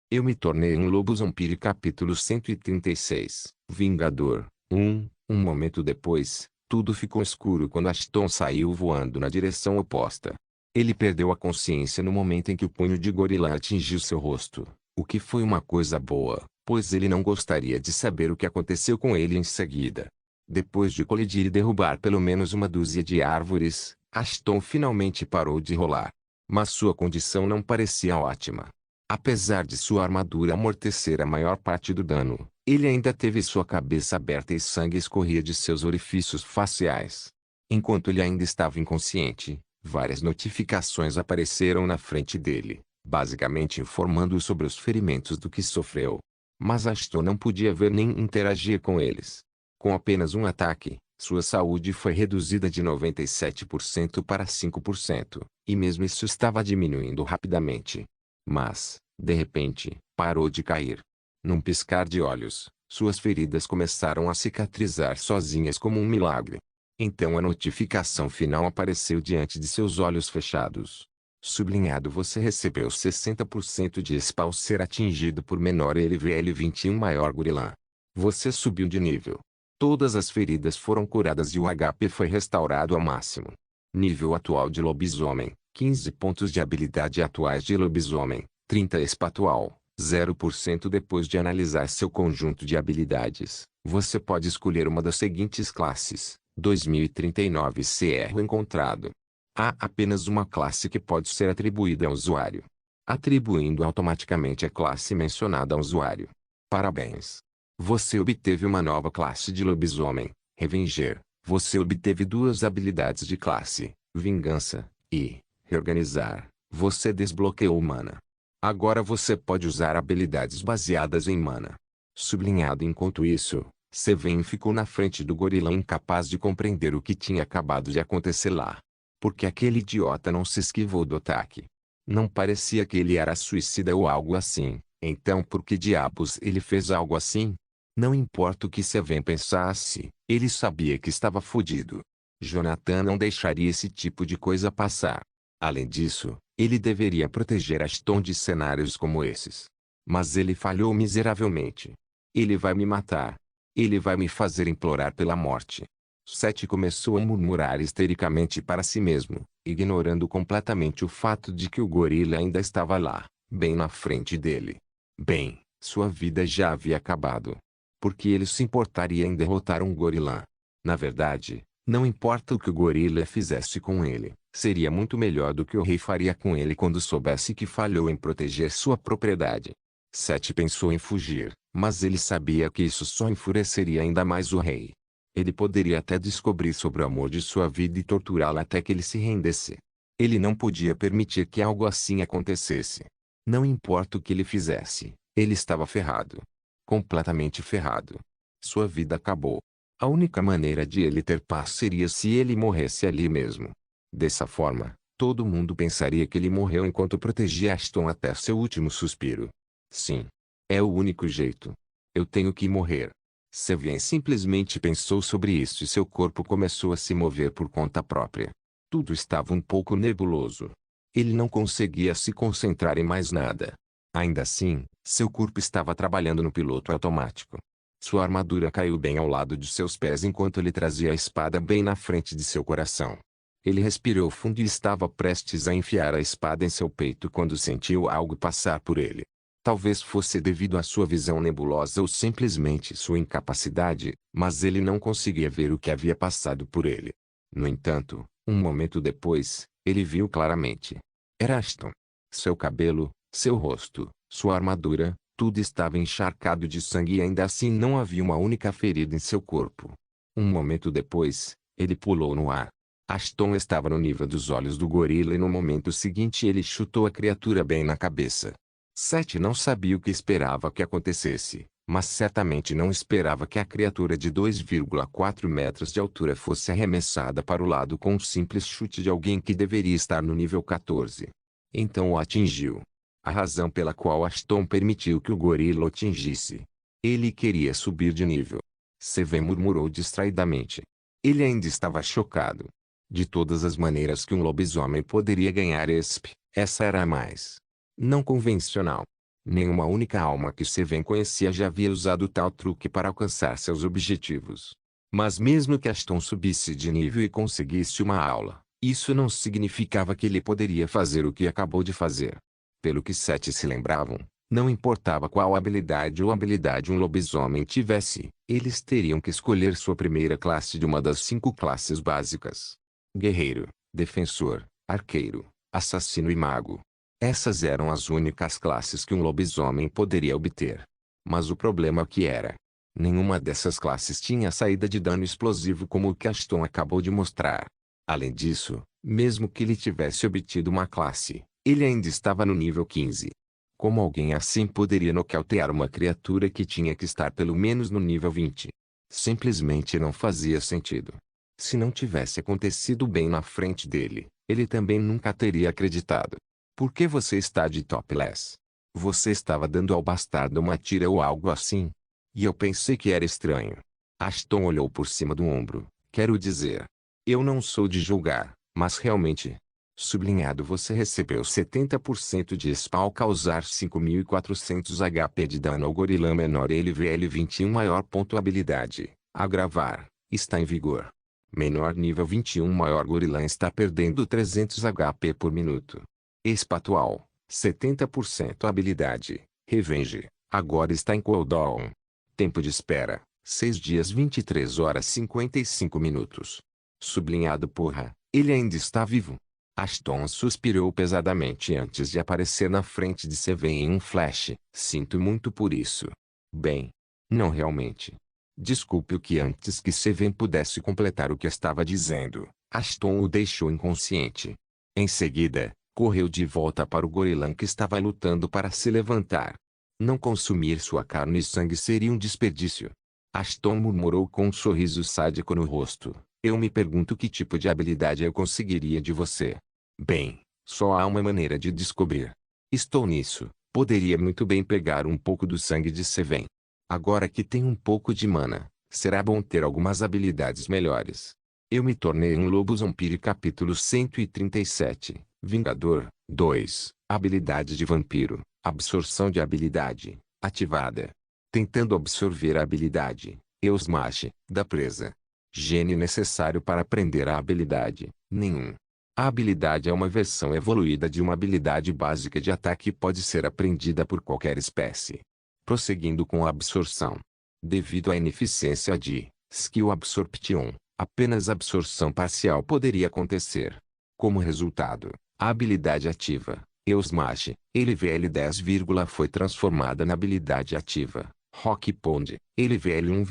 Eu me tornei um lobo zumbi. Capítulo 136. Vingador. Um momento depois, tudo ficou escuro quando Ashton saiu voando na direção oposta. Ele perdeu a consciência no momento em que o punho de gorila atingiu seu rosto, o que foi uma coisa boa, pois ele não gostaria de saber o que aconteceu com ele em seguida. Depois de colidir e derrubar pelo menos uma dúzia de árvores, Ashton finalmente parou de rolar. Mas sua condição não parecia ótima. Apesar de sua armadura amortecer a maior parte do dano, ele ainda teve sua cabeça aberta e sangue escorria de seus orifícios faciais. Enquanto ele ainda estava inconsciente, várias notificações apareceram na frente dele, basicamente informando-o sobre os ferimentos do que sofreu. Mas Ashton não podia ver nem interagir com eles. Com apenas um ataque, sua saúde foi reduzida de 97% para 5%, e mesmo isso estava diminuindo rapidamente. Mas, de repente, parou de cair. Num piscar de olhos, suas feridas começaram a cicatrizar sozinhas como um milagre. Então a notificação final apareceu diante de seus olhos fechados. Sublinhado: você recebeu 60% de SPA ao ser atingido por menor LVL21 maior gorila. Você subiu de nível. Todas as feridas foram curadas e o HP foi restaurado ao máximo. Nível atual de lobisomem, 15 pontos de habilidade atuais de lobisomem, 30 SPA atual, 0% depois de analisar seu conjunto de habilidades. Você pode escolher uma das seguintes classes. 2039 CR encontrado. Há apenas uma classe que pode ser atribuída ao usuário. Atribuindo automaticamente a classe mencionada ao usuário. Parabéns! Você obteve uma nova classe de lobisomem, Revenger. Você obteve duas habilidades de classe, Vingança e Reorganizar. Você desbloqueou mana. Agora você pode usar habilidades baseadas em mana. Sublinhado: enquanto isso, Seven ficou na frente do gorila incapaz de compreender o que tinha acabado de acontecer lá. Porque aquele idiota não se esquivou do ataque. Não parecia que ele era suicida ou algo assim, então por que diabos ele fez algo assim? Não importa o que Seven pensasse, ele sabia que estava fodido. Jonathan não deixaria esse tipo de coisa passar. Além disso, ele deveria proteger Ashton de cenários como esses. Mas ele falhou miseravelmente. Ele vai me matar. Ele vai me fazer implorar pela morte. Seth começou a murmurar histericamente para si mesmo, ignorando completamente o fato de que o gorila ainda estava lá, bem na frente dele. Bem, sua vida já havia acabado. Porque ele se importaria em derrotar um gorila? Na verdade, não importa o que o gorila fizesse com ele, seria muito melhor do que o rei faria com ele quando soubesse que falhou em proteger sua propriedade. Seth pensou em fugir, mas ele sabia que isso só enfureceria ainda mais o rei. Ele poderia até descobrir sobre o amor de sua vida e torturá-lo até que ele se rendesse. Ele não podia permitir que algo assim acontecesse. Não importa o que ele fizesse, ele estava ferrado. Completamente ferrado. Sua vida acabou. A única maneira de ele ter paz seria se ele morresse ali mesmo. Dessa forma, todo mundo pensaria que ele morreu enquanto protegia Ashton até seu último suspiro. Sim. É o único jeito. Eu tenho que morrer. Seven simplesmente pensou sobre isso e seu corpo começou a se mover por conta própria. Tudo estava um pouco nebuloso. Ele não conseguia se concentrar em mais nada. Ainda assim, seu corpo estava trabalhando no piloto automático. Sua armadura caiu bem ao lado de seus pés enquanto ele trazia a espada bem na frente de seu coração. Ele respirou fundo e estava prestes a enfiar a espada em seu peito quando sentiu algo passar por ele. Talvez fosse devido à sua visão nebulosa ou simplesmente sua incapacidade, mas ele não conseguia ver o que havia passado por ele. No entanto, um momento depois, ele viu claramente. Era Ashton. Seu cabelo, seu rosto, sua armadura, tudo estava encharcado de sangue e ainda assim não havia uma única ferida em seu corpo. Um momento depois, ele pulou no ar. Ashton estava no nível dos olhos do gorila e no momento seguinte ele chutou a criatura bem na cabeça. Seth não sabia o que esperava que acontecesse, mas certamente não esperava que a criatura de 2,4 metros de altura fosse arremessada para o lado com um simples chute de alguém que deveria estar no nível 14. Então o atingiu. A razão pela qual Ashton permitiu que o gorila o atingisse. Ele queria subir de nível. Seven murmurou distraidamente. Ele ainda estava chocado. De todas as maneiras que um lobisomem poderia ganhar ESP, essa era a mais não convencional. Nenhuma única alma que Seven conhecia já havia usado tal truque para alcançar seus objetivos. Mas mesmo que Ashton subisse de nível e conseguisse uma aula, isso não significava que ele poderia fazer o que acabou de fazer. Pelo que 7 se lembravam, não importava qual habilidade ou habilidade um lobisomem tivesse, eles teriam que escolher sua primeira classe de uma das 5 classes básicas: guerreiro, defensor, arqueiro, assassino e mago. Essas eram as únicas classes que um lobisomem poderia obter. Mas o problema aqui era: nenhuma dessas classes tinha saída de dano explosivo como o que Ashton acabou de mostrar. Além disso, mesmo que ele tivesse obtido uma classe, ele ainda estava no nível 15. Como alguém assim poderia nocautear uma criatura que tinha que estar pelo menos no nível 20? Simplesmente não fazia sentido. Se não tivesse acontecido bem na frente dele, ele também nunca teria acreditado. Por que você está de topless? Você estava dando ao bastardo uma tira ou algo assim? E eu pensei que era estranho. Ashton olhou por cima do ombro. Quero dizer, eu não sou de julgar, mas realmente. Sublinhado, você recebeu 70% de SPA ao causar 5.400 HP de dano ao gorilã menor LVL 21 maior. Habilidade, agravar, está em vigor. Menor nível 21 maior gorilã está perdendo 300 HP por minuto. Espatual, 70% habilidade, revenge, agora está em cooldown. Tempo de espera, 6 dias 23 horas 55 minutos. Sublinhado, porra, ele ainda está vivo. Ashton suspirou pesadamente antes de aparecer na frente de Seven em um flash. Sinto muito por isso. Bem, não realmente. Desculpe o que antes que Seven pudesse completar o que estava dizendo, Ashton o deixou inconsciente. Em seguida, correu de volta para o gorilã que estava lutando para se levantar. Não consumir sua carne e sangue seria um desperdício. Ashton murmurou com um sorriso sádico no rosto. Eu me pergunto que tipo de habilidade eu conseguiria de você. Bem, só há uma maneira de descobrir. Estou nisso. Poderia muito bem pegar um pouco do sangue de Seven. Agora que tem um pouco de mana, será bom ter algumas habilidades melhores. Eu me tornei um lobo vampiro. Capítulo 137. Vingador 2. Habilidade de vampiro. Absorção de habilidade. Ativada. Tentando absorver a habilidade. Eusmache, da presa. Gene necessário para aprender a habilidade. Nenhum. A habilidade é uma versão evoluída de uma habilidade básica de ataque e pode ser aprendida por qualquer espécie. Prosseguindo com a absorção. Devido à ineficiência de Skill Absorption, apenas absorção parcial poderia acontecer. Como resultado, a habilidade ativa, Eusmache, LVL 10, foi transformada na habilidade ativa, Rock Pond, LVL 1,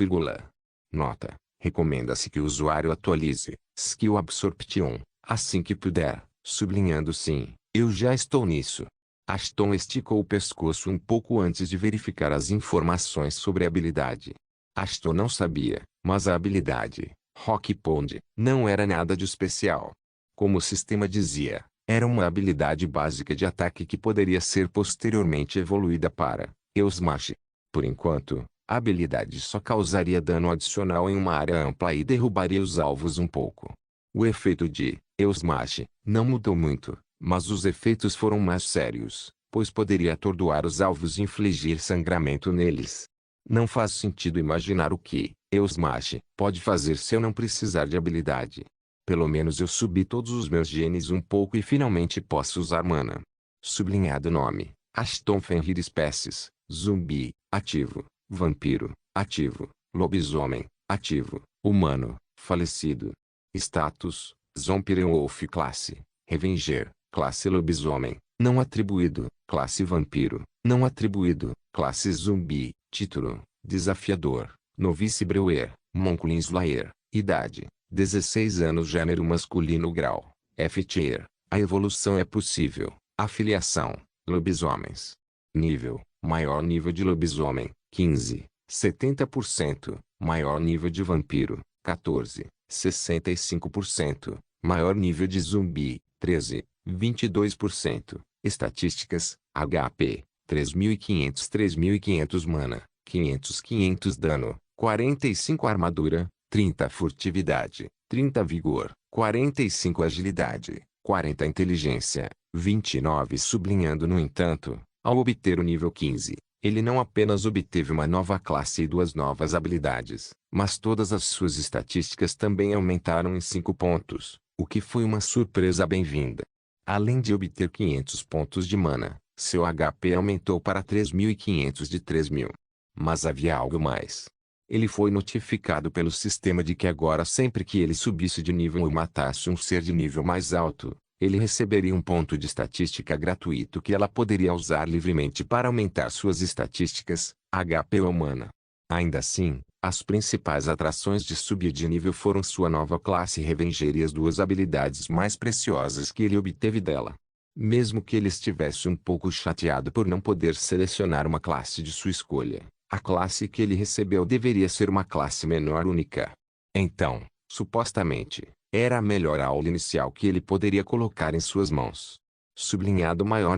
Nota: recomenda-se que o usuário atualize Skill Absorption assim que puder, sublinhando sim, eu já estou nisso. Ashton esticou o pescoço um pouco antes de verificar as informações sobre a habilidade. Ashton não sabia, mas a habilidade, Rock Pond, não era nada de especial. Como o sistema dizia, era uma habilidade básica de ataque que poderia ser posteriormente evoluída para Eusmache. Por enquanto, a habilidade só causaria dano adicional em uma área ampla e derrubaria os alvos um pouco. O efeito de Eusmache não mudou muito, mas os efeitos foram mais sérios, pois poderia atordoar os alvos e infligir sangramento neles. Não faz sentido imaginar o que Eusmache pode fazer se eu não precisar de habilidade. Pelo menos eu subi todos os meus genes um pouco e finalmente posso usar mana. Sublinhado nome: Ashton Fenrir. Espécies: zumbi, ativo; vampiro, ativo; lobisomem, ativo; humano, falecido. Status: Zombie-Wolf. Classe: Revenger, classe lobisomem, não atribuído; classe vampiro, não atribuído; classe zumbi. Título: desafiador, novice brewer, Monklin Slayer. Idade: 16 anos. Gênero masculino. Grau: F-Tier. A evolução é possível. Afiliação: lobisomens. Nível: maior nível de lobisomem, 15, 70%; maior nível de vampiro, 14, 65%; maior nível de zumbi, 13, 22%. Estatísticas: HP, 3.500 mana, 500 dano, 45 armadura, 30 furtividade, 30 vigor, 45 agilidade, 40 inteligência, 29. Sublinhando. No entanto, Ao obter o nível 15, ele não apenas obteve uma nova classe e duas novas habilidades, mas todas as suas estatísticas também aumentaram em 5 pontos, o que foi uma surpresa bem-vinda. Além de obter 500 pontos de mana, seu HP aumentou para 3.500 de 3.000. Mas havia algo mais. Ele foi notificado pelo sistema de que agora sempre que ele subisse de nível ou matasse um ser de nível mais alto, ele receberia um ponto de estatística gratuito que ela poderia usar livremente para aumentar suas estatísticas, HP ou mana. Ainda assim, as principais atrações de subir de nível foram sua nova classe Revenger e as duas habilidades mais preciosas que ele obteve dela. Mesmo que ele estivesse um pouco chateado por não poder selecionar uma classe de sua escolha, a classe que ele recebeu deveria ser uma classe menor única. Então, supostamente, era a melhor aula inicial que ele poderia colocar em suas mãos. Sublinhado maior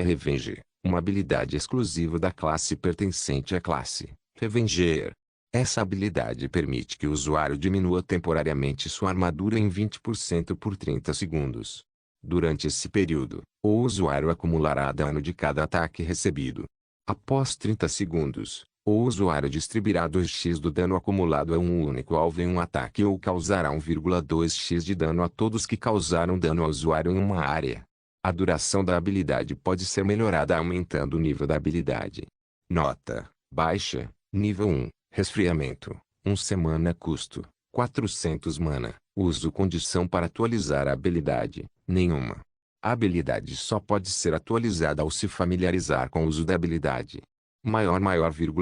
Revenge, uma habilidade exclusiva da classe pertencente à classe Revenger. Essa habilidade permite que o usuário diminua temporariamente sua armadura em 20% por 30 segundos. Durante esse período, o usuário acumulará dano de cada ataque recebido. Após 30 segundos, o usuário distribuirá 2x do dano acumulado a um único alvo em um ataque ou causará 1,2x de dano a todos que causaram dano ao usuário em uma área. A duração da habilidade pode ser melhorada aumentando o nível da habilidade. Nota: baixa, nível 1, resfriamento, 1 semana custo, 400 mana, uso condição para atualizar a habilidade, nenhuma. A habilidade só pode ser atualizada ao se familiarizar com o uso da habilidade.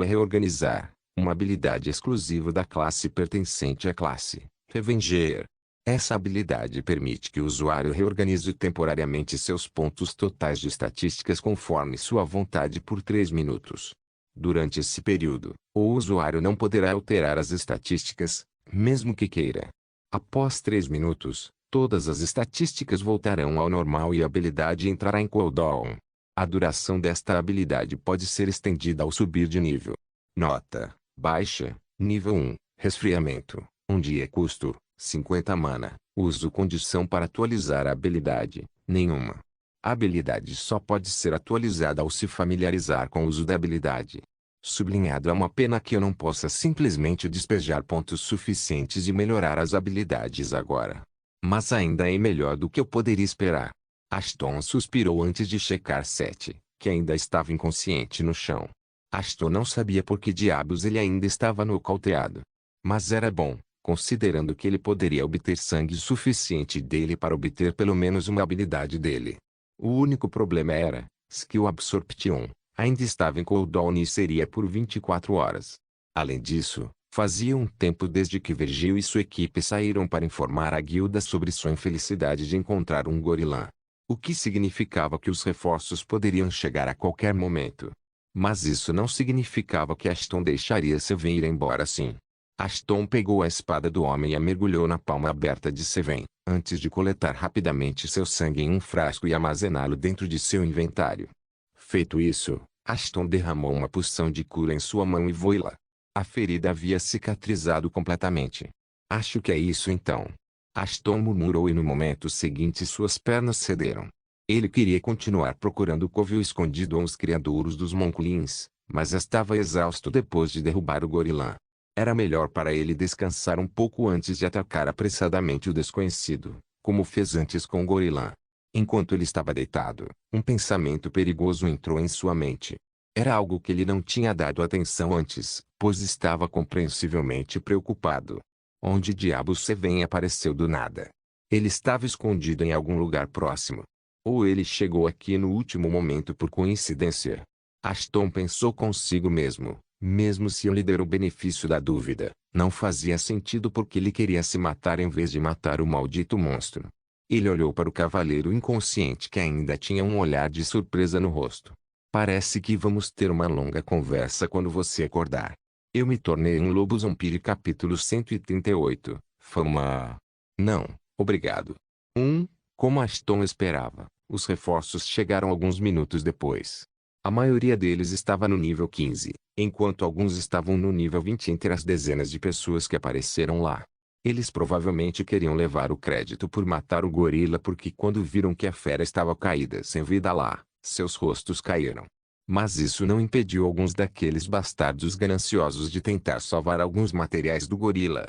Reorganizar, uma habilidade exclusiva da classe pertencente à classe Revenger. Essa habilidade permite que o usuário reorganize temporariamente seus pontos totais de estatísticas conforme sua vontade por 3 minutos. Durante esse período, o usuário não poderá alterar as estatísticas, mesmo que queira. Após 3 minutos, todas as estatísticas voltarão ao normal e a habilidade entrará em cooldown. A duração desta habilidade pode ser estendida ao subir de nível. Nota: baixa, nível 1, resfriamento, 1 dia custo, 50 mana, uso condição para atualizar a habilidade, nenhuma. A habilidade só pode ser atualizada ao se familiarizar com o uso da habilidade. Sublinhado: é uma pena que eu não possa simplesmente despejar pontos suficientes e melhorar as habilidades agora. Mas ainda é melhor do que eu poderia esperar. Ashton suspirou antes de checar Seth, que ainda estava inconsciente no chão. Ashton não sabia por que diabos ele ainda estava nocauteado. Mas era bom, considerando que ele poderia obter sangue suficiente dele para obter pelo menos uma habilidade dele. O único problema era, Skill Absorption, ainda estava em cooldown e seria por 24 horas. Além disso, fazia um tempo desde que Virgil e sua equipe saíram para informar a guilda sobre sua infelicidade de encontrar um gorilã. O que significava que os reforços poderiam chegar a qualquer momento. Mas isso não significava que Ashton deixaria Seven ir embora assim. Ashton pegou a espada do homem e a mergulhou na palma aberta de Seven, antes de coletar rapidamente seu sangue em um frasco e armazená-lo dentro de seu inventário. Feito isso, Ashton derramou uma poção de cura em sua mão e voou-la. A ferida havia cicatrizado completamente. Acho que é isso então. Ashton murmurou e no momento seguinte suas pernas cederam. Ele queria continuar procurando o covil escondido ou os criadouros dos Monklins, mas estava exausto depois de derrubar o gorilã. Era melhor para ele descansar um pouco antes de atacar apressadamente o desconhecido, como fez antes com o gorilã. Enquanto ele estava deitado, um pensamento perigoso entrou em sua mente. Era algo que ele não tinha dado atenção antes, pois estava compreensivelmente preocupado. Onde diabos Seven apareceu do nada? Ele estava escondido em algum lugar próximo. Ou ele chegou aqui no último momento por coincidência? Ashton pensou consigo mesmo se eu lhe der o benefício da dúvida, não fazia sentido porque ele queria se matar em vez de matar o maldito monstro. Ele olhou para o cavaleiro inconsciente que ainda tinha um olhar de surpresa no rosto. Parece que vamos ter uma longa conversa quando você acordar. Eu me tornei um lobo zombie capítulo 138, fama. Não, obrigado. Como Ashton esperava, os reforços chegaram alguns minutos depois. A maioria deles estava no nível 15, enquanto alguns estavam no nível 20 entre as dezenas de pessoas que apareceram lá. Eles provavelmente queriam levar o crédito por matar o gorila porque quando viram que a fera estava caída sem vida lá, Seus rostos caíram. Mas isso não impediu alguns daqueles bastardos gananciosos de tentar salvar alguns materiais do gorila.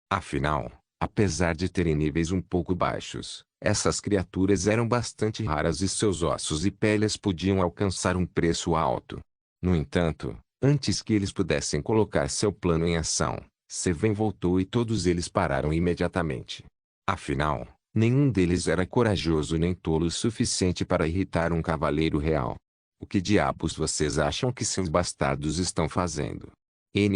Afinal, apesar de terem níveis um pouco baixos, essas criaturas eram bastante raras e seus ossos e peles podiam alcançar um preço alto. No entanto, antes que eles pudessem colocar seu plano em ação, Seven voltou e todos eles pararam imediatamente. Afinal, nenhum deles era corajoso nem tolo o suficiente para irritar um cavaleiro real. O que diabos vocês acham que seus bastardos estão fazendo?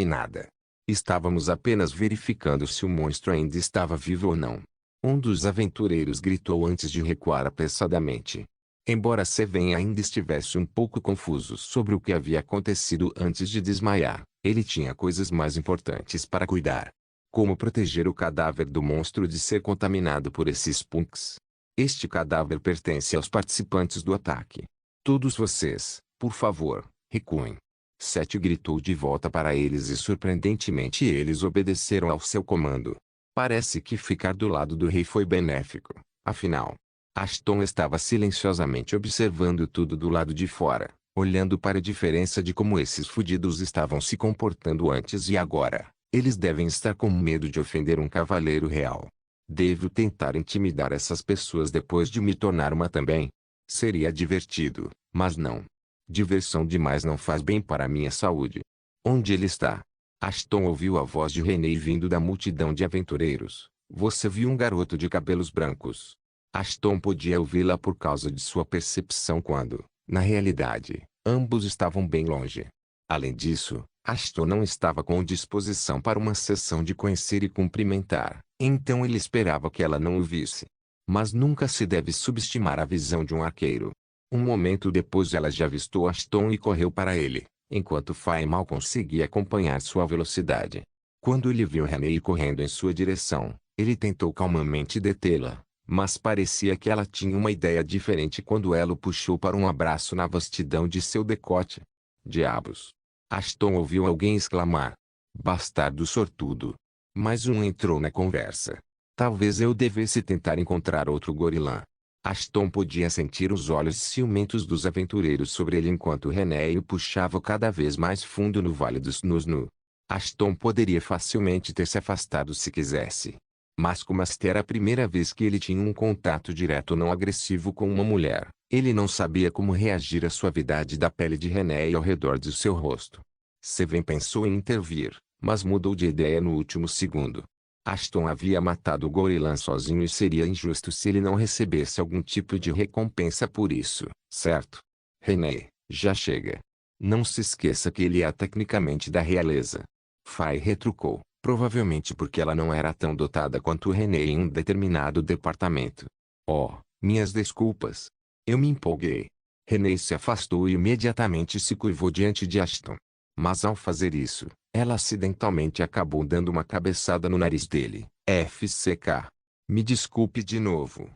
Nada. Estávamos apenas verificando se o monstro ainda estava vivo ou não. Um dos aventureiros gritou antes de recuar apressadamente. Embora Seven ainda estivesse um pouco confuso sobre o que havia acontecido antes de desmaiar, ele tinha coisas mais importantes para cuidar. Como proteger o cadáver do monstro de ser contaminado por esses punks? Este cadáver pertence aos participantes do ataque. Todos vocês, por favor, recuem. Seth gritou de volta para eles e surpreendentemente eles obedeceram ao seu comando. Parece que ficar do lado do rei foi benéfico, afinal. Ashton estava silenciosamente observando tudo do lado de fora, olhando para a diferença de como esses fudidos estavam se comportando antes e agora. Eles devem estar com medo de ofender um cavaleiro real. Devo tentar intimidar essas pessoas depois de me tornar uma também? Seria divertido, mas não. Diversão demais não faz bem para a minha saúde. Onde ele está? Ashton ouviu a voz de René vindo da multidão de aventureiros. Você viu um garoto de cabelos brancos? Ashton podia ouvi-la por causa de sua percepção quando, na realidade, ambos estavam bem longe. Além disso, Ashton não estava com disposição para uma sessão de conhecer e cumprimentar, então ele esperava que ela não o visse. Mas nunca se deve subestimar a visão de um arqueiro. Um momento depois ela já avistou Ashton e correu para ele, enquanto Faye mal conseguia acompanhar sua velocidade. Quando ele viu René correndo em sua direção, ele tentou calmamente detê-la, mas parecia que ela tinha uma ideia diferente quando ela o puxou para um abraço na vastidão de seu decote. Diabos! Ashton ouviu alguém exclamar. Bastardo sortudo. Mais um entrou na conversa. Talvez eu devesse tentar encontrar outro gorilã. Ashton podia sentir os olhos ciumentos dos aventureiros sobre ele enquanto René o puxava cada vez mais fundo no Vale dos Snusnu. Ashton poderia facilmente ter se afastado se quisesse. Mas como esta era a primeira vez que ele tinha um contato direto não agressivo com uma mulher, ele não sabia como reagir à suavidade da pele de René ao redor de seu rosto. Seven pensou em intervir, mas mudou de ideia no último segundo. Ashton havia matado o gorilã sozinho e seria injusto se ele não recebesse algum tipo de recompensa por isso, certo? René, já chega. Não se esqueça que ele é tecnicamente da realeza. Faye retrucou, provavelmente porque ela não era tão dotada quanto René em um determinado departamento. Oh, minhas desculpas. Eu me empolguei. René se afastou e imediatamente se curvou diante de Ashton. Mas ao fazer isso, ela acidentalmente acabou dando uma cabeçada no nariz dele. FCK. Me desculpe de novo.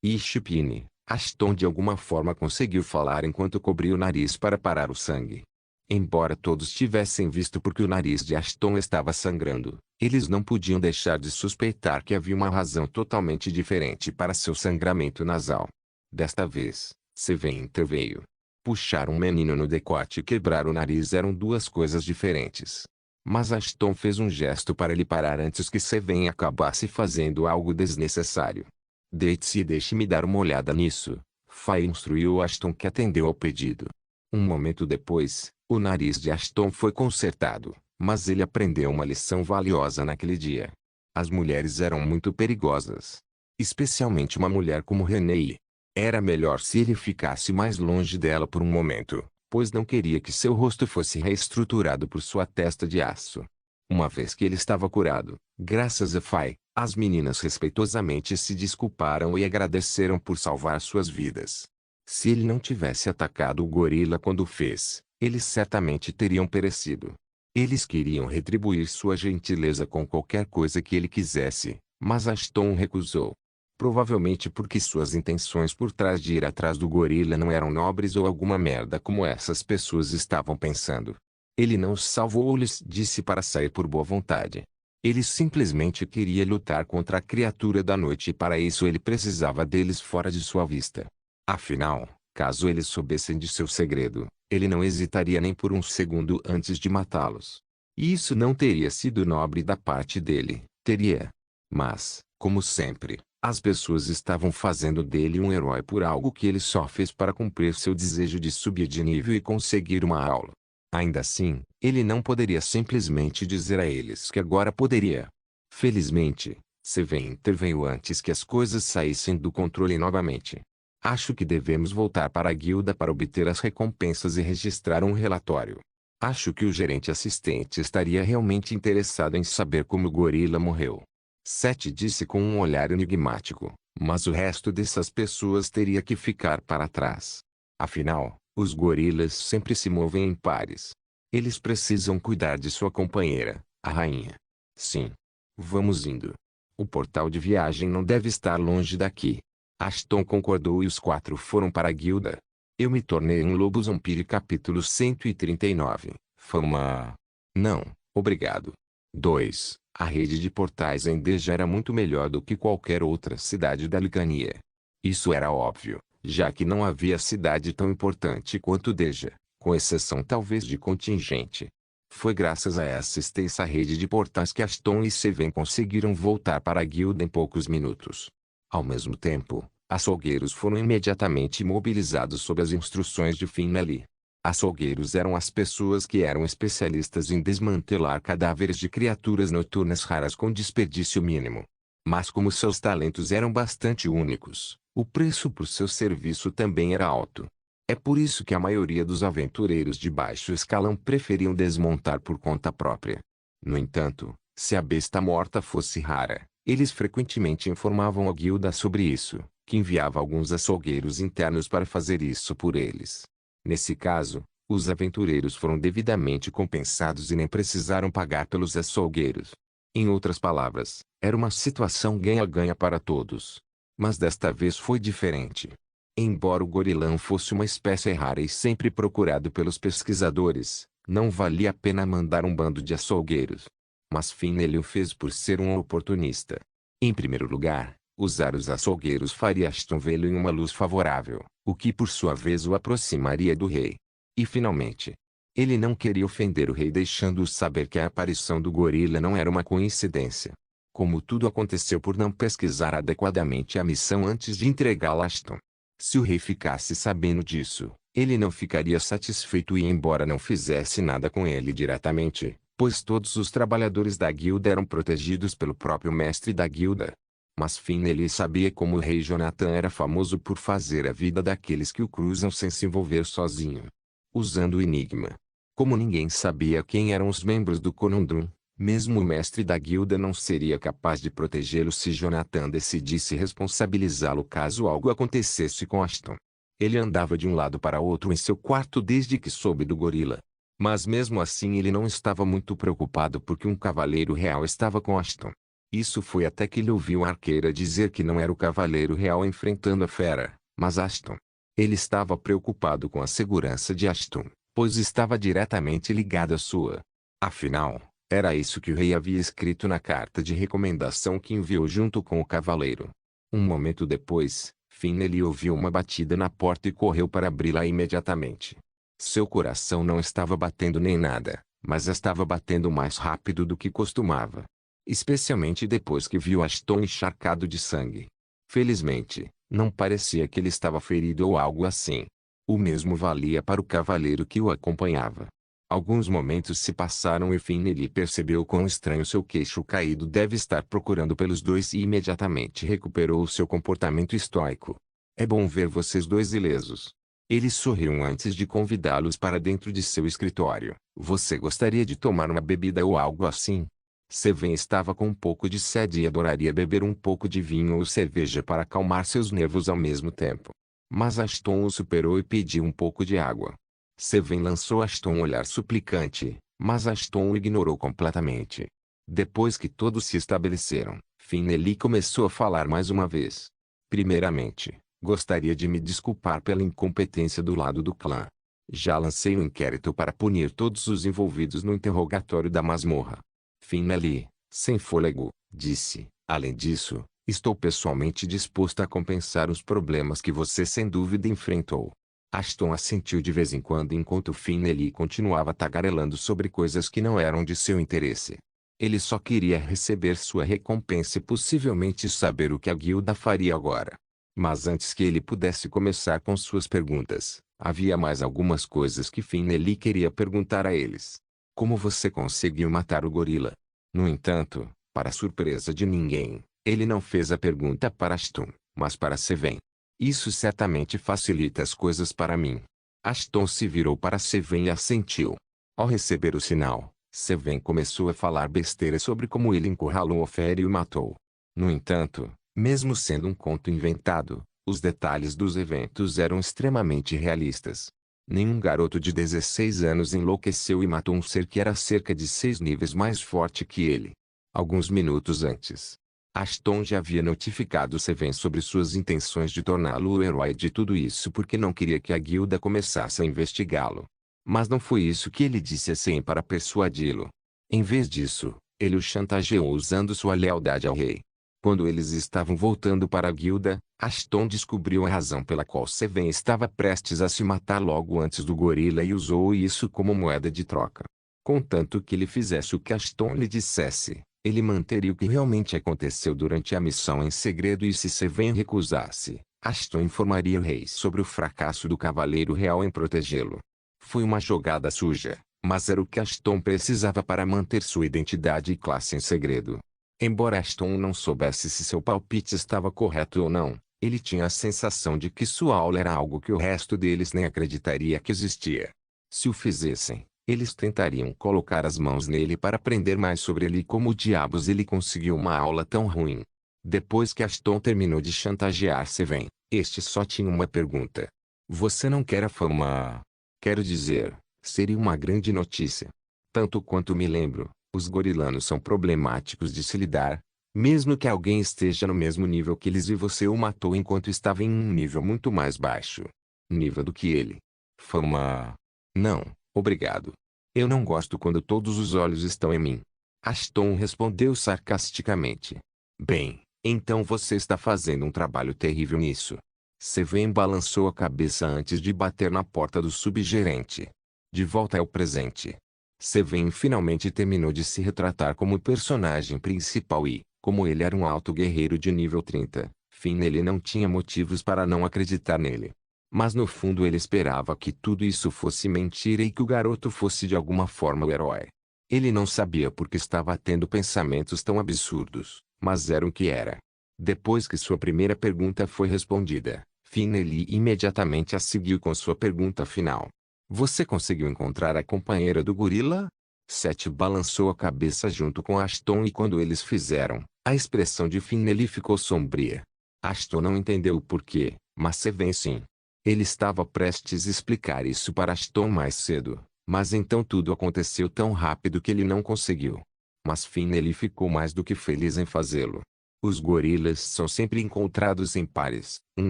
Ishipine. Ashton de alguma forma conseguiu falar enquanto cobria o nariz para parar o sangue. Embora todos tivessem visto porque o nariz de Ashton estava sangrando, eles não podiam deixar de suspeitar que havia uma razão totalmente diferente para seu sangramento nasal. Desta vez, Seven interveio. Puxar um menino no decote e quebrar o nariz eram duas coisas diferentes. Mas Ashton fez um gesto para ele parar antes que Seven acabasse fazendo algo desnecessário. Deite-se e deixe-me dar uma olhada nisso, Faye instruiu Ashton que atendeu ao pedido. Um momento depois, o nariz de Ashton foi consertado, mas ele aprendeu uma lição valiosa naquele dia. As mulheres eram muito perigosas. Especialmente uma mulher como René. Era melhor se ele ficasse mais longe dela por um momento, pois não queria que seu rosto fosse reestruturado por sua testa de aço. Uma vez que ele estava curado, graças a Faye, as meninas respeitosamente se desculparam e agradeceram por salvar suas vidas. Se ele não tivesse atacado o gorila quando o fez, eles certamente teriam perecido. Eles queriam retribuir sua gentileza com qualquer coisa que ele quisesse, mas Ashton recusou. Provavelmente porque suas intenções por trás de ir atrás do gorila não eram nobres ou alguma merda como essas pessoas estavam pensando. Ele não os salvou ou lhes disse para sair por boa vontade. Ele simplesmente queria lutar contra a criatura da noite e para isso ele precisava deles fora de sua vista. Afinal, Caso eles soubessem de seu segredo, ele não hesitaria nem por um segundo antes de matá-los. E isso não teria sido nobre da parte dele, teria. Mas, como sempre, as pessoas estavam fazendo dele um herói por algo que ele só fez para cumprir seu desejo de subir de nível e conseguir uma aula. Ainda assim, ele não poderia simplesmente dizer a eles que agora poderia. Felizmente, Seven interveio antes que as coisas saíssem do controle novamente. Acho que devemos voltar para a guilda para obter as recompensas e registrar um relatório. Acho que o gerente assistente estaria realmente interessado em saber como o gorila morreu. Seth disse com um olhar enigmático, mas o resto dessas pessoas teria que ficar para trás. Afinal, os gorilas sempre se movem em pares. Eles precisam cuidar de sua companheira, a rainha. Sim. Vamos indo. O portal de viagem não deve estar longe daqui. Ashton concordou e os quatro foram para a guilda. Eu me tornei um lobo zombie capítulo 139. Fama. Não, obrigado. 2. A rede de portais em Deja era muito melhor do que qualquer outra cidade da Licania. Isso era óbvio, já que não havia cidade tão importante quanto Deja, com exceção talvez de Contingente. Foi graças a essa extensa rede de portais que Ashton e Seven conseguiram voltar para a guilda em poucos minutos. Ao mesmo tempo, açougueiros foram imediatamente mobilizados sob as instruções de Finley. Açougueiros eram as pessoas que eram especialistas em desmantelar cadáveres de criaturas noturnas raras com desperdício mínimo. Mas como seus talentos eram bastante únicos, o preço por seu serviço também era alto. É por isso que a maioria dos aventureiros de baixo escalão preferiam desmontar por conta própria. No entanto, se a besta morta fosse rara, eles frequentemente informavam a guilda sobre isso, que enviava alguns açougueiros internos para fazer isso por eles. Nesse caso, os aventureiros foram devidamente compensados e nem precisaram pagar pelos açougueiros. Em outras palavras, era uma situação ganha-ganha para todos. Mas desta vez foi diferente. Embora o gorilão fosse uma espécie rara e sempre procurado pelos pesquisadores, não valia a pena mandar um bando de açougueiros. Mas Finley o fez por ser um oportunista. Em primeiro lugar, usar os açougueiros faria Ashton vê-lo em uma luz favorável, o que por sua vez o aproximaria do rei. E finalmente, ele não queria ofender o rei deixando-o saber que a aparição do gorila não era uma coincidência. Como tudo aconteceu por não pesquisar adequadamente a missão antes de entregá-la a Ashton. Se o rei ficasse sabendo disso, ele não ficaria satisfeito e embora não fizesse nada com ele diretamente, pois todos os trabalhadores da guilda eram protegidos pelo próprio mestre da guilda. Mas Finley sabia como o rei Jonathan era famoso por fazer a vida daqueles que o cruzam sem se envolver sozinho. Usando o enigma. Como ninguém sabia quem eram os membros do Conundrum, mesmo o mestre da guilda não seria capaz de protegê-lo se Jonathan decidisse responsabilizá-lo caso algo acontecesse com Ashton. Ele andava de um lado para outro em seu quarto desde que soube do gorila. Mas mesmo assim ele não estava muito preocupado porque um cavaleiro real estava com Ashton. Isso foi até que ele ouviu a arqueira dizer que não era o cavaleiro real enfrentando a fera, mas Ashton. Ele estava preocupado com a segurança de Ashton, pois estava diretamente ligado à sua. Afinal, era isso que o rei havia escrito na carta de recomendação que enviou junto com o cavaleiro. Um momento depois, Finley ouviu uma batida na porta e correu para abri-la imediatamente. Seu coração não estava batendo nem nada, mas estava batendo mais rápido do que costumava. Especialmente depois que viu Ashton encharcado de sangue. Felizmente, não parecia que ele estava ferido ou algo assim. O mesmo valia para o cavaleiro que o acompanhava. Alguns momentos se passaram e Finley percebeu quão estranho seu queixo caído deve estar procurando pelos dois e imediatamente recuperou seu comportamento estoico. É bom ver vocês dois ilesos. Ele sorriu antes de convidá-los para dentro de seu escritório. Você gostaria de tomar uma bebida ou algo assim? Seven estava com um pouco de sede e adoraria beber um pouco de vinho ou cerveja para acalmar seus nervos ao mesmo tempo. Mas Ashton o superou e pediu um pouco de água. Seven lançou a Ashton um olhar suplicante, mas Ashton o ignorou completamente. Depois que todos se estabeleceram, Finley começou a falar mais uma vez. Primeiramente, gostaria de me desculpar pela incompetência do lado do clã. Já lancei um inquérito para punir todos os envolvidos no interrogatório da masmorra. Finley, sem fôlego, disse, além disso, estou pessoalmente disposto a compensar os problemas que você sem dúvida enfrentou. Ashton assentiu de vez em quando enquanto Finley continuava tagarelando sobre coisas que não eram de seu interesse. Ele só queria receber sua recompensa e possivelmente saber o que a guilda faria agora. Mas antes que ele pudesse começar com suas perguntas, havia mais algumas coisas que Finley queria perguntar a eles. Como você conseguiu matar o gorila? No entanto, para surpresa de ninguém, ele não fez a pergunta para Ashton, mas para Seven. Isso certamente facilita as coisas para mim. Ashton se virou para Seven e assentiu. Ao receber o sinal, Seven começou a falar besteira sobre como ele encurralou Ofer e o matou. No entanto, mesmo sendo um conto inventado, os detalhes dos eventos eram extremamente realistas. Nenhum garoto de 16 anos enlouqueceu e matou um ser que era cerca de 6 níveis mais forte que ele. Alguns minutos antes, Ashton já havia notificado Seven sobre suas intenções de torná-lo o herói de tudo isso porque não queria que a guilda começasse a investigá-lo. Mas não foi isso que ele disse a Seven para persuadi-lo. Em vez disso, ele o chantageou usando sua lealdade ao rei. Quando eles estavam voltando para a guilda, Ashton descobriu a razão pela qual Seven estava prestes a se matar logo antes do gorila e usou isso como moeda de troca. Contanto que ele fizesse o que Ashton lhe dissesse, ele manteria o que realmente aconteceu durante a missão em segredo e se Seven recusasse, Ashton informaria o rei sobre o fracasso do Cavaleiro Real em protegê-lo. Foi uma jogada suja, mas era o que Ashton precisava para manter sua identidade e classe em segredo. Embora Ashton não soubesse se seu palpite estava correto ou não, ele tinha a sensação de que sua aula era algo que o resto deles nem acreditaria que existia. Se o fizessem, eles tentariam colocar as mãos nele para aprender mais sobre ele e como diabos ele conseguiu uma aula tão ruim. Depois que Ashton terminou de chantagear Seven, este só tinha uma pergunta. Você não quer a fama? Quero dizer, seria uma grande notícia. Tanto quanto me lembro, os gorilanos são problemáticos de se lidar, mesmo que alguém esteja no mesmo nível que eles e você o matou enquanto estava em um nível muito mais baixo. Nível do que ele. Fama? Não, obrigado. Eu não gosto quando todos os olhos estão em mim. Ashton respondeu sarcasticamente. Bem, então você está fazendo um trabalho terrível nisso. Seven balançou a cabeça antes de bater na porta do subgerente. De volta ao presente. Seven finalmente terminou de se retratar como personagem principal e, como ele era um alto guerreiro de nível 30, Finley não tinha motivos para não acreditar nele. Mas no fundo ele esperava que tudo isso fosse mentira e que o garoto fosse de alguma forma o herói. Ele não sabia por que estava tendo pensamentos tão absurdos, mas era o que era. Depois que sua primeira pergunta foi respondida, Finley imediatamente a seguiu com sua pergunta final. Você conseguiu encontrar a companheira do gorila? Seth balançou a cabeça junto com Ashton e quando eles fizeram, a expressão de Finley ficou sombria. Ashton não entendeu o porquê, mas Seven sim. Ele estava prestes a explicar isso para Ashton mais cedo, mas então tudo aconteceu tão rápido que ele não conseguiu. Mas Finley ficou mais do que feliz em fazê-lo. Os gorilas são sempre encontrados em pares, um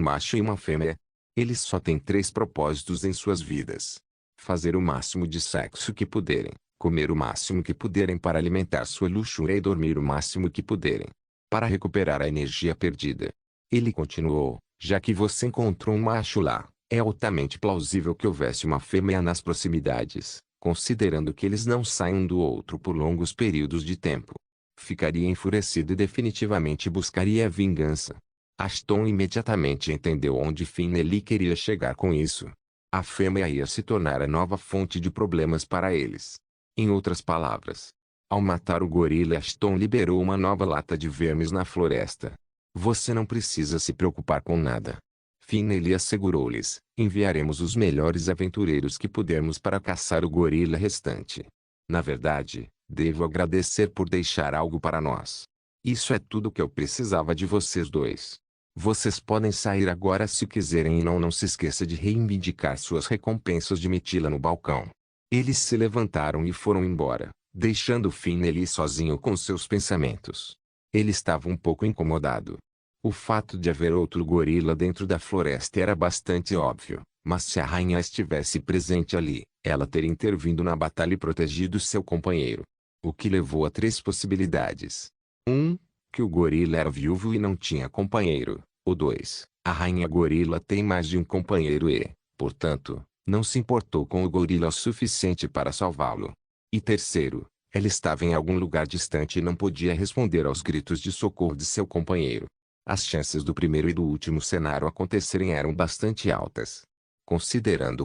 macho e uma fêmea. Eles só têm 3 propósitos em suas vidas. Fazer o máximo de sexo que puderem, comer o máximo que puderem para alimentar sua luxúria e dormir o máximo que puderem, para recuperar a energia perdida. Ele continuou, já que você encontrou um macho lá, é altamente plausível que houvesse uma fêmea nas proximidades, considerando que eles não saem um do outro por longos períodos de tempo. Ficaria enfurecido e definitivamente buscaria a vingança. Ashton imediatamente entendeu onde Finley queria chegar com isso. A fêmea ia se tornar a nova fonte de problemas para eles. Em outras palavras, ao matar o gorila, Ashton liberou uma nova lata de vermes na floresta. Você não precisa se preocupar com nada. Finley assegurou-lhes, enviaremos os melhores aventureiros que pudermos para caçar o gorila restante. Na verdade, devo agradecer por deixar algo para nós. Isso é tudo que eu precisava de vocês dois. Vocês podem sair agora se quiserem e não se esqueça de reivindicar suas recompensas de Mitila no balcão. Eles se levantaram e foram embora, deixando Finley sozinho com seus pensamentos. Ele estava um pouco incomodado. O fato de haver outro gorila dentro da floresta era bastante óbvio, mas se a rainha estivesse presente ali, ela teria intervindo na batalha e protegido seu companheiro. O que levou a 3 possibilidades. 1. Que o gorila era viúvo e não tinha companheiro. Ou 2. A rainha gorila tem mais de um companheiro e, Portanto, não se importou com o gorila o suficiente para salvá-lo. E terceiro, ela estava em algum lugar distante e não podia responder aos gritos de socorro de seu companheiro. As chances do primeiro e do último cenário acontecerem eram bastante altas. Considerando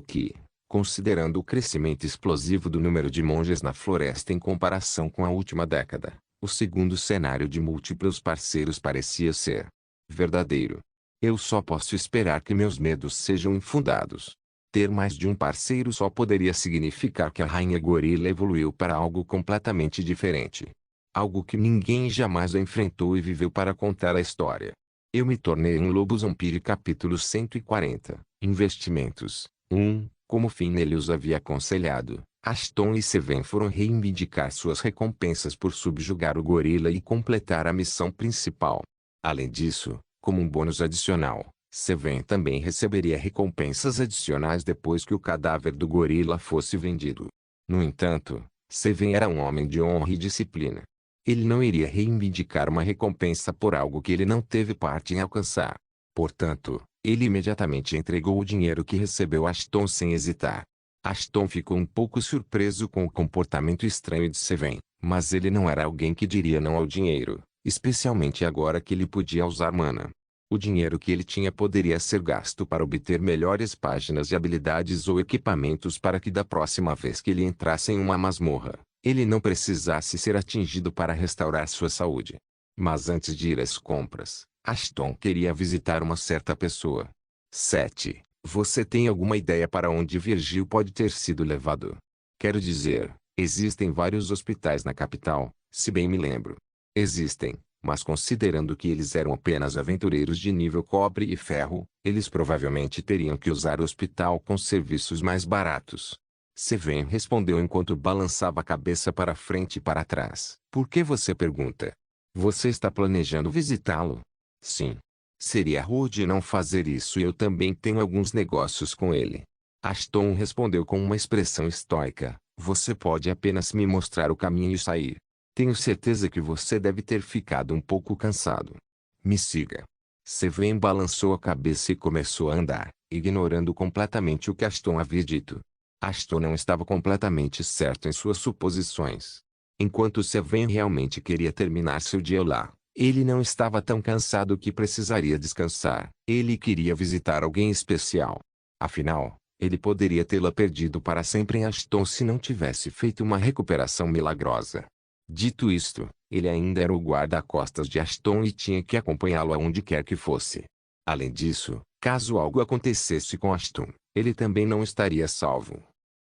o crescimento explosivo do número de monges na floresta em comparação com a última década, o segundo cenário de múltiplos parceiros parecia ser verdadeiro. Eu só posso esperar que meus medos sejam infundados. Ter mais de um parceiro só poderia significar que a rainha gorila evoluiu para algo completamente diferente. Algo que ninguém jamais a enfrentou e viveu para contar a história. Eu me tornei um lobo zombie. Capítulo 140. Investimentos. 1. Como Finn os havia aconselhado, Ashton e Seven foram reivindicar suas recompensas por subjugar o gorila e completar a missão principal. Além disso, como um bônus adicional, Seven também receberia recompensas adicionais depois que o cadáver do gorila fosse vendido. No entanto, Seven era um homem de honra e disciplina. Ele não iria reivindicar uma recompensa por algo que ele não teve parte em alcançar. Portanto, ele imediatamente entregou o dinheiro que recebeu a Ashton sem hesitar. Ashton ficou um pouco surpreso com o comportamento estranho de Seven, mas ele não era alguém que diria não ao dinheiro, especialmente agora que ele podia usar mana. O dinheiro que ele tinha poderia ser gasto para obter melhores páginas de habilidades ou equipamentos para que da próxima vez que ele entrasse em uma masmorra, ele não precisasse ser atingido para restaurar sua saúde. Mas antes de ir às compras, Ashton queria visitar uma certa pessoa. 7. Você tem alguma ideia para onde Virgil pode ter sido levado? Quero dizer, existem vários hospitais na capital, se bem me lembro. Existem, mas considerando que eles eram apenas aventureiros de nível cobre e ferro, eles provavelmente teriam que usar o hospital com serviços mais baratos. Seven respondeu enquanto balançava a cabeça para frente e para trás. Por que você pergunta? Você está planejando visitá-lo? Sim. Seria rude não fazer isso e eu também tenho alguns negócios com ele. Ashton respondeu com uma expressão estoica. Você pode apenas me mostrar o caminho e sair. Tenho certeza que você deve ter ficado um pouco cansado. Me siga. Seven balançou a cabeça e começou a andar, ignorando completamente o que Ashton havia dito. Ashton não estava completamente certo em suas suposições. Enquanto Seven realmente queria terminar seu dia lá, ele não estava tão cansado que precisaria descansar. Ele queria visitar alguém especial. Afinal, ele poderia tê-la perdido para sempre em Ashton se não tivesse feito uma recuperação milagrosa. Dito isto, ele ainda era o guarda-costas de Ashton e tinha que acompanhá-lo aonde quer que fosse. Além disso, caso algo acontecesse com Ashton, ele também não estaria salvo.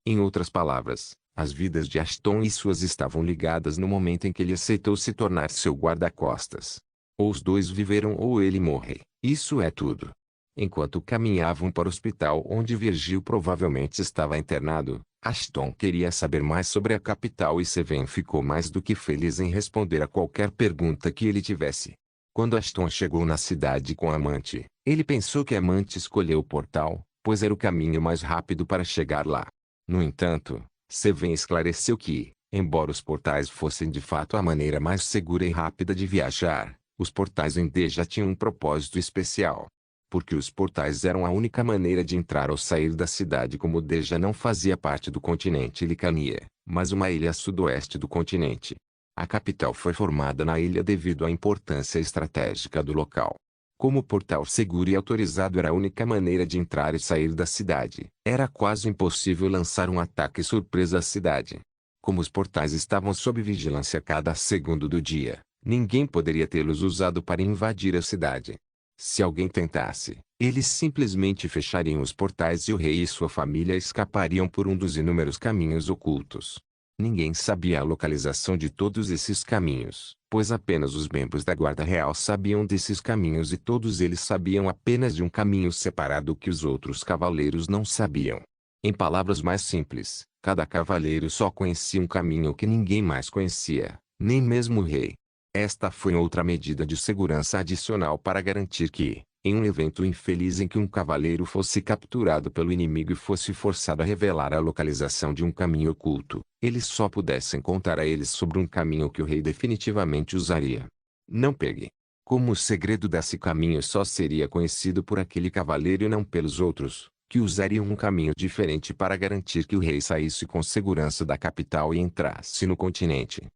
Em outras palavras, as vidas de Ashton e suas estavam ligadas no momento em que ele aceitou se tornar seu guarda-costas. Ou os dois viveram ou ele morre, isso é tudo. Enquanto caminhavam para o hospital onde Virgil provavelmente estava internado, Ashton queria saber mais sobre a capital e Seven ficou mais do que feliz em responder a qualquer pergunta que ele tivesse. Quando Ashton chegou na cidade com Amante, ele pensou que Amante escolheu o portal, pois era o caminho mais rápido para chegar lá. No entanto, Seven esclareceu que, embora os portais fossem de fato a maneira mais segura e rápida de viajar, os portais em Deja tinham um propósito especial. Porque os portais eram a única maneira de entrar ou sair da cidade, como Deja não fazia parte do continente Licania, mas uma ilha a sudoeste do continente. A capital foi formada na ilha devido à importância estratégica do local. Como o portal seguro e autorizado era a única maneira de entrar e sair da cidade, era quase impossível lançar um ataque surpresa à cidade. Como os portais estavam sob vigilância cada segundo do dia, ninguém poderia tê-los usado para invadir a cidade. Se alguém tentasse, eles simplesmente fechariam os portais e o rei e sua família escapariam por um dos inúmeros caminhos ocultos. Ninguém sabia a localização de todos esses caminhos, pois apenas os membros da Guarda Real sabiam desses caminhos e todos eles sabiam apenas de um caminho separado que os outros cavaleiros não sabiam. Em palavras mais simples, cada cavaleiro só conhecia um caminho que ninguém mais conhecia, nem mesmo o rei. Esta foi outra medida de segurança adicional para garantir que, em um evento infeliz em que um cavaleiro fosse capturado pelo inimigo e fosse forçado a revelar a localização de um caminho oculto, eles só pudessem contar a eles sobre um caminho que o rei definitivamente usaria. Não pegue. Como o segredo desse caminho só seria conhecido por aquele cavaleiro e não pelos outros, que usariam um caminho diferente para garantir que o rei saísse com segurança da capital e entrasse no continente.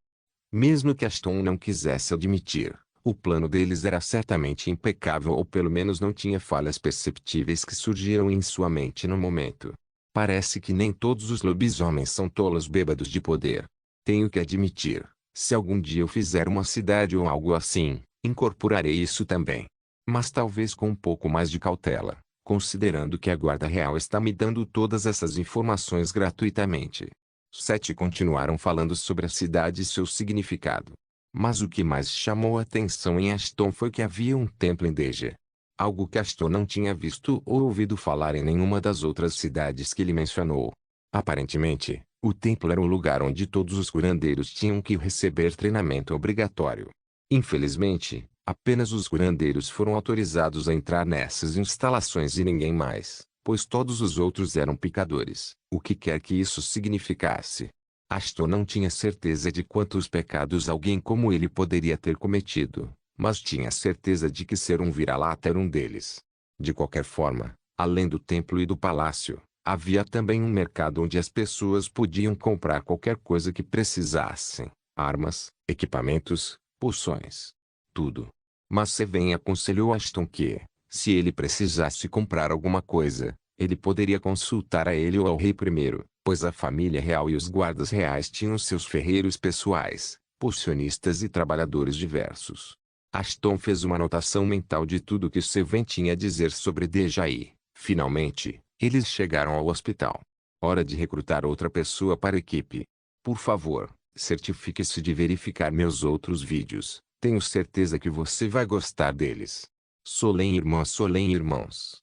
Mesmo que Ashton não quisesse admitir, o plano deles era certamente impecável ou pelo menos não tinha falhas perceptíveis que surgiram em sua mente no momento. Parece que nem todos os lobisomens são tolos bêbados de poder. Tenho que admitir, se algum dia eu fizer uma cidade ou algo assim, incorporarei isso também. Mas talvez com um pouco mais de cautela, considerando que a Guarda Real está me dando todas essas informações gratuitamente. 7 continuaram falando sobre a cidade e seu significado. Mas o que mais chamou a atenção em Ashton foi que havia um templo em Deja. Algo que Ashton não tinha visto ou ouvido falar em nenhuma das outras cidades que ele mencionou. Aparentemente, o templo era o lugar onde todos os curandeiros tinham que receber treinamento obrigatório. Infelizmente, apenas os curandeiros foram autorizados a entrar nessas instalações e ninguém mais, pois todos os outros eram pecadores, o que quer que isso significasse. Ashton não tinha certeza de quantos pecados alguém como ele poderia ter cometido, mas tinha certeza de que ser um vira-lata era um deles. De qualquer forma, além do templo e do palácio, havia também um mercado onde as pessoas podiam comprar qualquer coisa que precisassem: armas, equipamentos, poções. Tudo. Mas Seven aconselhou Ashton que, se ele precisasse comprar alguma coisa, ele poderia consultar a ele ou ao rei primeiro, pois a família real e os guardas reais tinham seus ferreiros pessoais, pocionistas e trabalhadores diversos. Ashton fez uma anotação mental de tudo que Seven tinha a dizer sobre Deja e, finalmente, eles chegaram ao hospital. Hora de recrutar outra pessoa para a equipe. Por favor, certifique-se de verificar meus outros vídeos. Tenho certeza que você vai gostar deles. Solen irmãos.